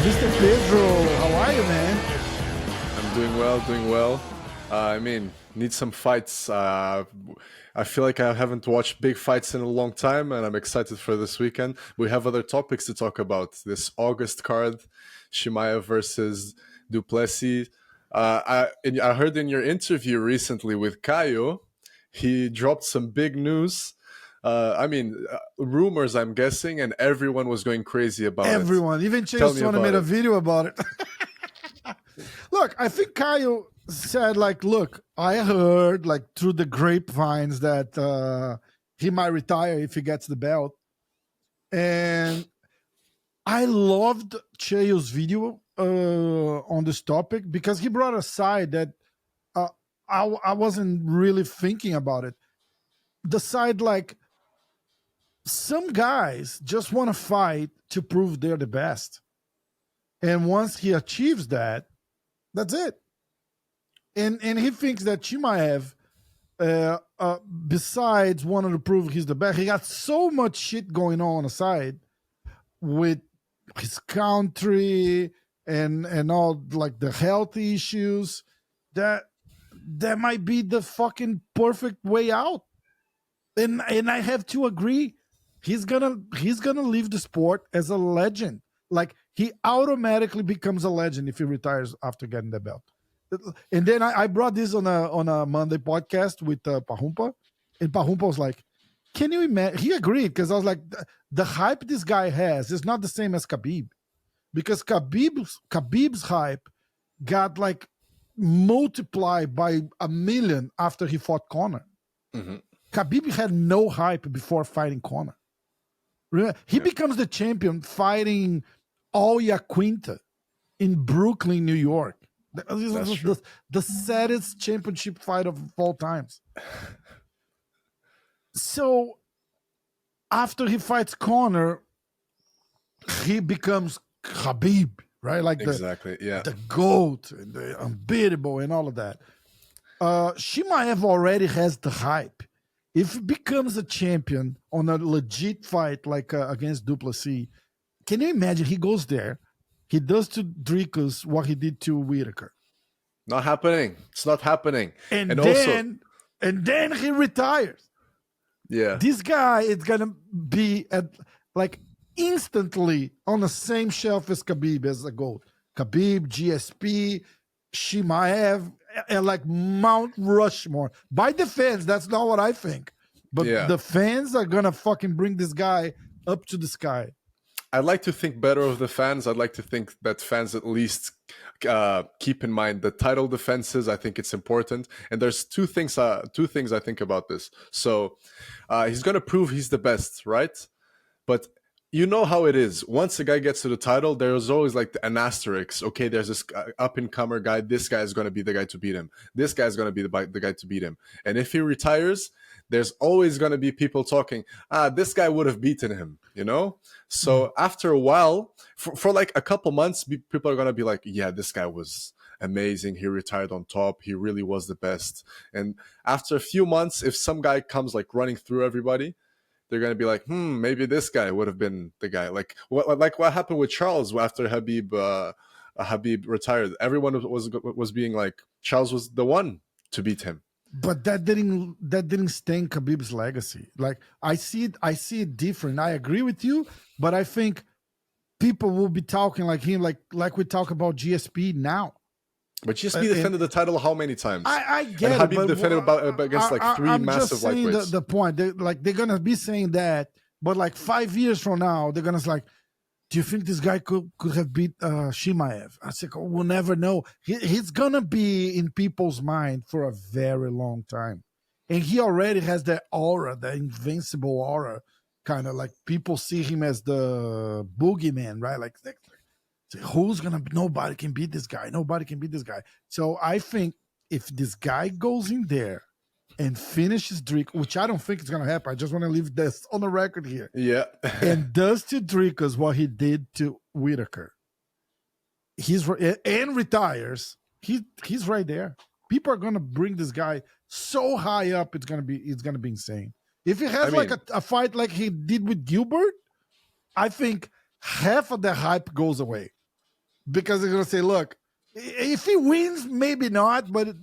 Mr. Pedro, how are you, man? I'm doing well, doing well. Need some fights. I feel like I haven't watched big fights in a long time, and I'm excited for this weekend. We have other topics to talk about. This August card, Chimaev versus Du Plessis. I heard in your interview recently with Caio, he dropped some big news. Rumors, I'm guessing, and everyone was going crazy about it. Everyone, even Tell Chase me Sona about made a it. video about it. Look, I think Caio said, like, look, I heard, like, through the grapevines that he might retire if he gets the belt. And I loved Cheo's video on this topic because he brought a side that I wasn't really thinking about it. The side, like, some guys just want to fight to prove they're the best. And once he achieves that, that's it. And he thinks that Chimaev, besides wanting to prove he's the best, he got so much shit going on the side with his country and all, like, the health issues, that might be the fucking perfect way out. And I have to agree, he's gonna leave the sport as a legend. Like, he automatically becomes a legend if he retires after getting the belt. And then I brought this on a Monday podcast with Pahumpa, and Pahumpa was like, "Can you imagine?" He agreed, because I was like, "The hype this guy has is not the same as Khabib, because Khabib's hype got, like, multiplied by 1,000,000 after he fought Conor. Mhm. Khabib had no hype before fighting Conor. He becomes the champion fighting Oya Quinta in Brooklyn, New York. The saddest championship fight of all times. So after he fights Conor, he becomes Khabib, right? Like Exactly. Yeah. the GOAT and the unbeatable and all of that. Chimaev already has the hype. If he becomes a champion on a legit fight like against Du Plessis, can you imagine? He goes there, he does to Dricus what he did to Whitaker, Not happening. It's not happening. and also, then he retires. yeah, This guy is gonna be at, like, instantly on the same shelf as Khabib as a GOAT. Khabib, GSP, Chimaev, and like Mount Rushmore. By the fans, that's not what I think. But Yeah. the fans are gonna fucking bring this guy up to the sky. I'd like to think better of the fans. I'd like to think that fans at least keep in mind the title defenses. I think it's important. And there's two things I think about this. So he's going to prove he's the best, right? But you know how it is. Once a guy gets to the title, there's always, like, an asterisk. Okay, there's this up-and-comer guy. This guy is going to be the guy to beat him. This guy is going to be the guy to beat him. And if he retires, there's always going to be people talking, this guy would have beaten him, you know? So after a while, for like a couple months, people are going to be like, yeah, this guy was amazing. He retired on top. He really was the best. And after a few months, if some guy comes, like, running through everybody, they're going to be like, maybe this guy would have been the guy. Like what happened with Charles after Habib retired. Everyone was being like, Charles was the one to beat him. But that didn't stain Khabib's legacy. Like, I see it different. I agree with you, but I think people will be talking like him, like we talk about GSP now. But GSP defended the title how many times? I get and Habib it, but defended against like three massive lightweights. The point. They're gonna be saying that, but like 5 years from now, they're gonna say, like, do you think this guy could have beat Chimaev? I said, we'll never know. He's gonna be in people's mind for a very long time, and he already has that aura, the invincible aura, kind of like people see him as the boogeyman, right? Like, nobody can beat this guy. Nobody can beat this guy. So I think if this guy goes in there and finishes Dricus, which I don't think is going to happen. I just want to leave this on the record here. Yeah. And does to Dricus what he did to Whitaker, and retires, he's right there. People are going to bring this guy so high up, it's going to be insane. If he has a fight like he did with Gilbert, I think half of the hype goes away. because they're gonna say, look, if he wins, maybe not, but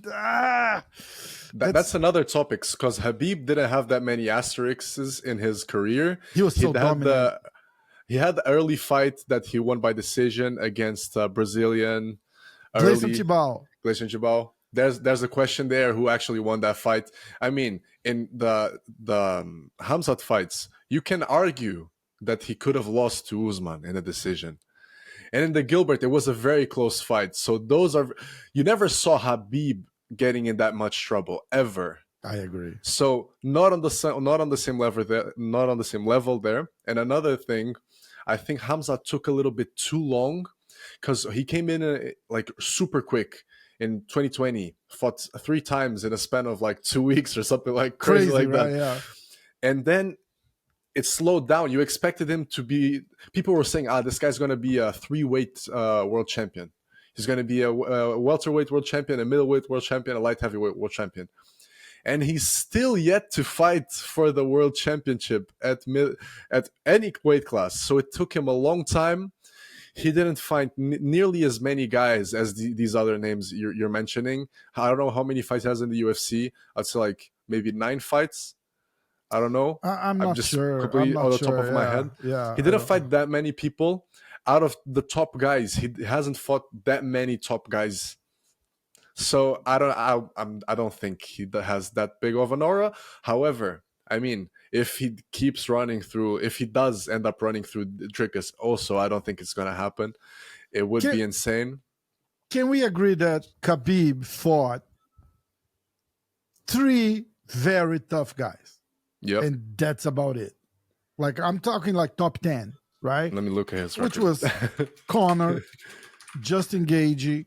That's another topic because Khabib didn't have that many asterisks in his career. he was so dominant. He had the early fight that he won by decision against Brazilian Gleison early Tibau. Gleison Chibal. There's a question there who actually won that fight. I mean, in the Khamzat fights, you can argue that he could have lost to Usman in a decision. And in the Gilbert, it was a very close fight. So those are, you never saw Khabib getting in that much trouble ever. I agree. So not on the same level there. And another thing, I think Khamzat took a little bit too long because he came in like super quick in 2020, fought 3 times in a span of like 2 weeks or something like crazy like right? that. Yeah. And then it slowed down. You expected him to be. People were saying, this guy's going to be a 3-weight world champion. He's going to be a welterweight world champion, a middleweight world champion, a light heavyweight world champion. And he's still yet to fight for the world championship at any weight class. So it took him a long time. He didn't find nearly as many guys as these other names you're mentioning. I don't know how many fights he has in the UFC. I'd say like maybe 9 fights. I don't know. I'm not just sure. Completely on the top of my head. Yeah, he didn't fight that many people. Out of the top guys, he hasn't fought that many top guys. So I don't think he has that big of an aura. However, I mean, if he does end up running through Dricus, also I don't think it's gonna happen. It would be insane. Can we agree that Khabib fought 3 very tough guys? Yep. And that's about it. Like, I'm talking like top 10, right? Let me look at his record. Which was Conor, Justin Gaethje,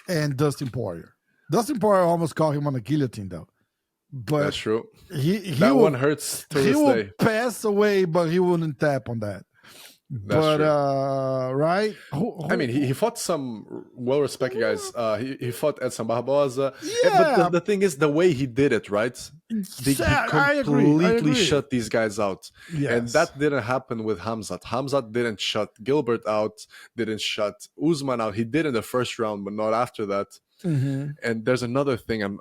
and Dustin Poirier. Dustin Poirier almost caught him on a guillotine, though. But that's true. That one hurts to this day. He will pass away, but he wouldn't tap on that. That's true. Right? I mean, he fought some well-respected guys. He fought Edson Barboza. Yeah. But the thing is, the way he did it, right? He completely shut these guys out. Yes. And that didn't happen with Khamzat. Khamzat didn't shut Gilbert out, didn't shut Usman out. He did in the first round, but not after that. Mm-hmm. And there's another thing.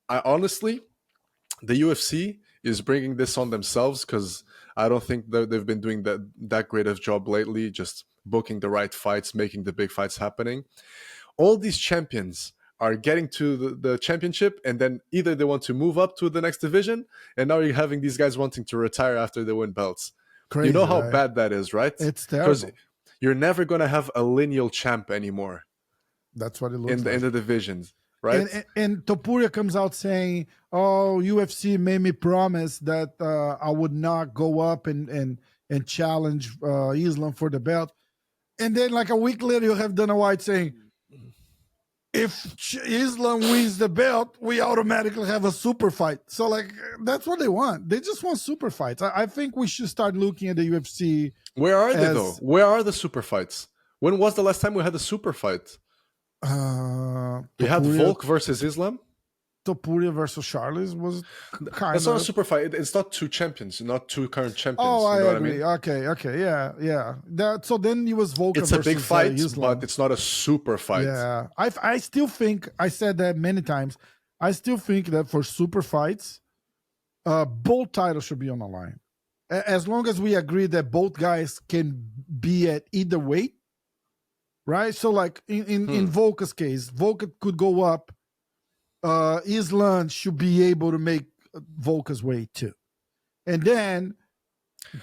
I honestly, the UFC is bringing this on themselves because I don't think that they've been doing that great of job lately, just booking the right fights, making the big fights happening. All these champions are getting to the championship, and then either they want to move up to the next division, and now you're having these guys wanting to retire after they win belts. Crazy, you know how right? bad that is, right? It's terrible. Because you're never going to have a lineal champ anymore. That's what it looks like. In the divisions. Right? And Topuria comes out saying, "Oh, UFC made me promise that I would not go up and challenge Islam for the belt." And then, like a week later, you have Dana White saying, "If Islam wins the belt, we automatically have a super fight." So, like, that's what they want. They just want super fights. I think we should start looking at the UFC. Where are they though? Where are the super fights? When was the last time we had a super fight? We had Volk versus Islam. Topuria versus Charles was kind That's not a super fight. It's not 2 champions, not 2 current champions. Oh, I What agree. I mean? Okay, yeah. So then it was Volk. It's a big fight, but it's not a super fight. Yeah, I still think, I said that many times, I still think that for super fights, both titles should be on the line. As long as we agree that both guys can be at either weight. Right, so like in Volka's case, Volka could go up. Islam should be able to make Volka's weight too, and then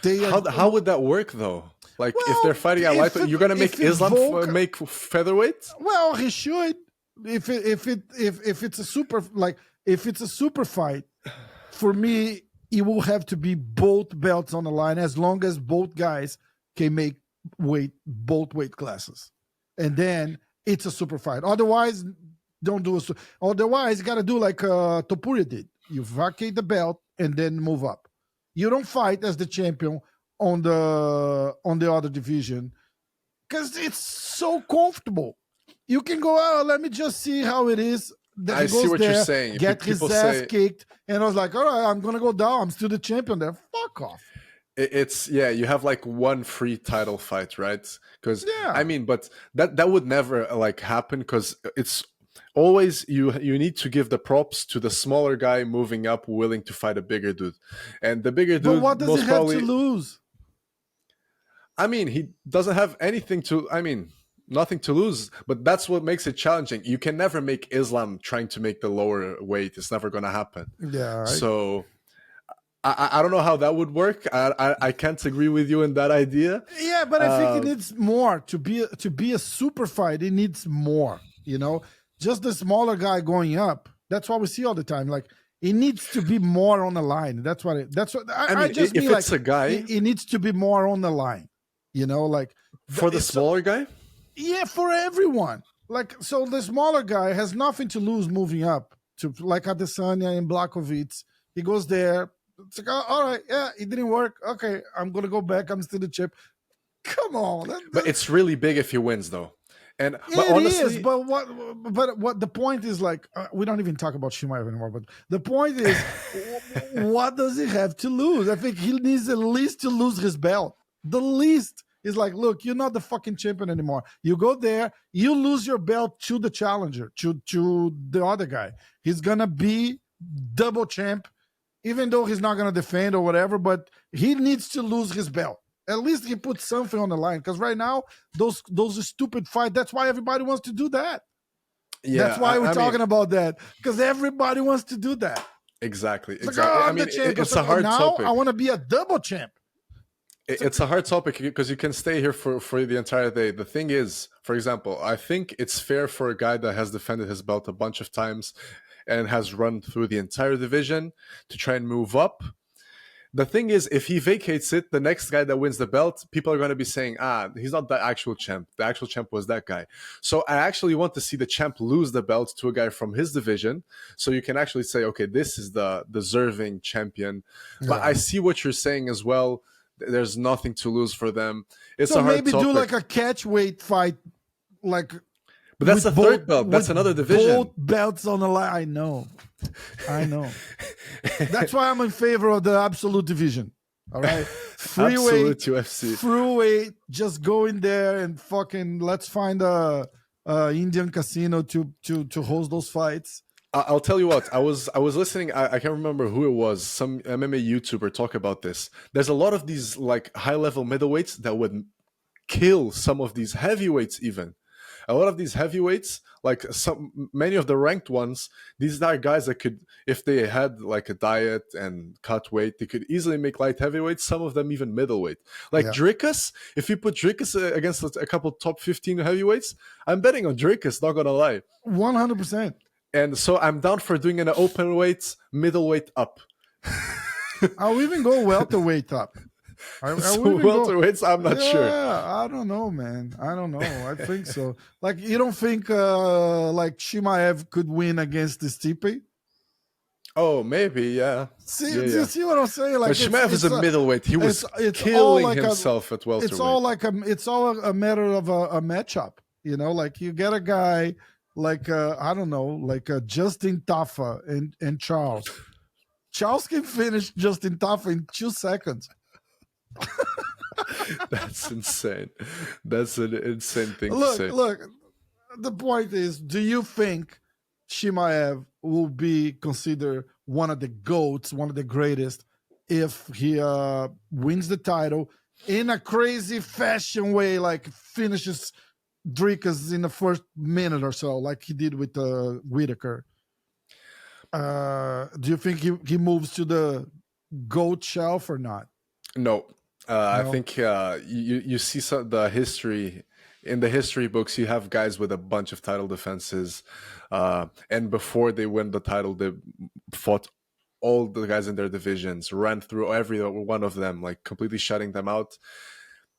how would that work though? Like, if they're fighting at lightweight, you're gonna make Islam make featherweight? Well, he should. If it's a super fight, for me, it will have to be both belts on the line, as long as both guys can make both weight classes. And then it's a super fight. Otherwise, don't do otherwise, you got to do like Topuria did. You vacate the belt and then move up. You don't fight as the champion on the other division because it's so comfortable. You can go, let me just see how it is. Then I see what you're saying. Get his ass kicked. And I was like, all right, I'm going to go down. I'm still the champion there. Fuck off. it's you have like one free title fight, right? Because Yeah. I mean, but that would never like happen, because it's always you need to give the props to the smaller guy moving up, willing to fight a bigger dude, and the bigger But dude what does most he have probably to lose? I mean, he doesn't have anything to. I mean, nothing to lose. But that's what makes it challenging. You can never make Islam trying to make the lower weight. It's never going to happen. Yeah. So I don't know how that would work. I can't agree with you in that idea. Yeah, but I think it needs more to be a super fight. It needs more. You know, just the smaller guy going up. That's what we see all the time. Like, it needs to be more on the line. That's what. I mean, just if mean it's like, a guy, it needs to be more on the line. You know, like for the smaller guy. Yeah, for everyone. Like, so the smaller guy has nothing to lose moving up to like Adesanya and Blachowicz. He goes there. It's like, oh, all right, yeah, it didn't work. Okay, I'm gonna go back. I'm still the chip. Come on, but it's really big if he wins, though. And but it honestly, is. But what the point is, like, we don't even talk about Chimaev anymore. But the point is, what does he have to lose? I think he needs at least to lose his belt. The least is like, look, you're not the fucking champion anymore. You go there, you lose your belt to the challenger, to the other guy. He's gonna be double champ, even though he's not gonna defend or whatever. But he needs to lose his belt. At least he puts something on the line. Because right now, those stupid fights. That's why everybody wants to do that. Yeah, that's why we're talking about that. Because everybody wants to do that. Exactly. It's like, oh, I mean, it's a hard topic. I want to be a double champ. It's a hard topic because you can stay here for the entire day. The thing is, for example, I think it's fair for a guy that has defended his belt a bunch of times and has run through the entire division to try and move up. The thing is, if he vacates it, the next guy that wins the belt, people are going to be saying, he's not the actual champ. The actual champ was that guy. So I actually want to see the champ lose the belt to a guy from his division. So you can actually say, okay, this is the deserving champion. Yeah. But I see what you're saying as well. There's nothing to lose for them. It's so a hard maybe topic. Do like a catch weight fight, like. But that's the third belt. That's another division. Both belts on the line. I know. That's why I'm in favor of the absolute division. All right, Absolute UFC. Freeweight. Just go in there and fucking let's find a Indian casino to host those fights. I'll tell you what, I was listening, I can't remember who it was, some MMA YouTuber talk about this. There's a lot of these like high-level middleweights that would kill some of these heavyweights even. A lot of these heavyweights, like many of the ranked ones, these are guys that could, if they had like a diet and cut weight, they could easily make light heavyweights, some of them even middleweight. Like Dricus, if you put Dricus against a couple top 15 heavyweights, I'm betting on Dricus, not gonna lie. 100%. And so I'm down for doing an open weight, middleweight up. I'll even go welterweight up. Welterweights, I'm not sure. Yeah, I don't know, man. I don't know. I think so. Like, you don't think like Chimaev could win against Stipe? Oh, maybe, yeah. See, you see what I'm saying? Like, but Chimaev is a middledweight. He was killing himself at welterweight. It's all a matter of a matchup. You know, like you get a guy like I don't know, like Justin Tafa and Charles. Charles can finish Justin Tafa in 2 seconds. That's insane. That's an insane thing to say. Look, the point is, do you think Chimaev will be considered one of the GOATs, one of the greatest, if he wins the title in a crazy fashion way, like finishes Dricus in the first minute or so, like he did with Whitaker? Do you think he moves to the GOAT shelf or not? No. I think you see the history. In the history books, you have guys with a bunch of title defenses. And before they win the title, they fought all the guys in their divisions, ran through every one of them, like completely shutting them out.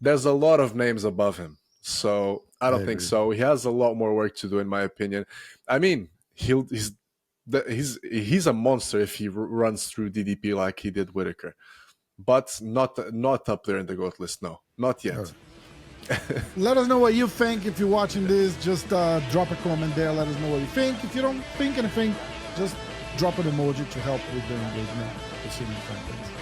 There's a lot of names above him. So I don't think so. He has a lot more work to do, in my opinion. I mean, he's a monster if he runs through DDP like he did Whitaker. But not up there in the GOAT list, no. Not yet. Let us know what you think. If you're watching this, just drop a comment there. Let us know what you think. If you don't think anything, just drop an emoji to help with the engagement. We'll see you in the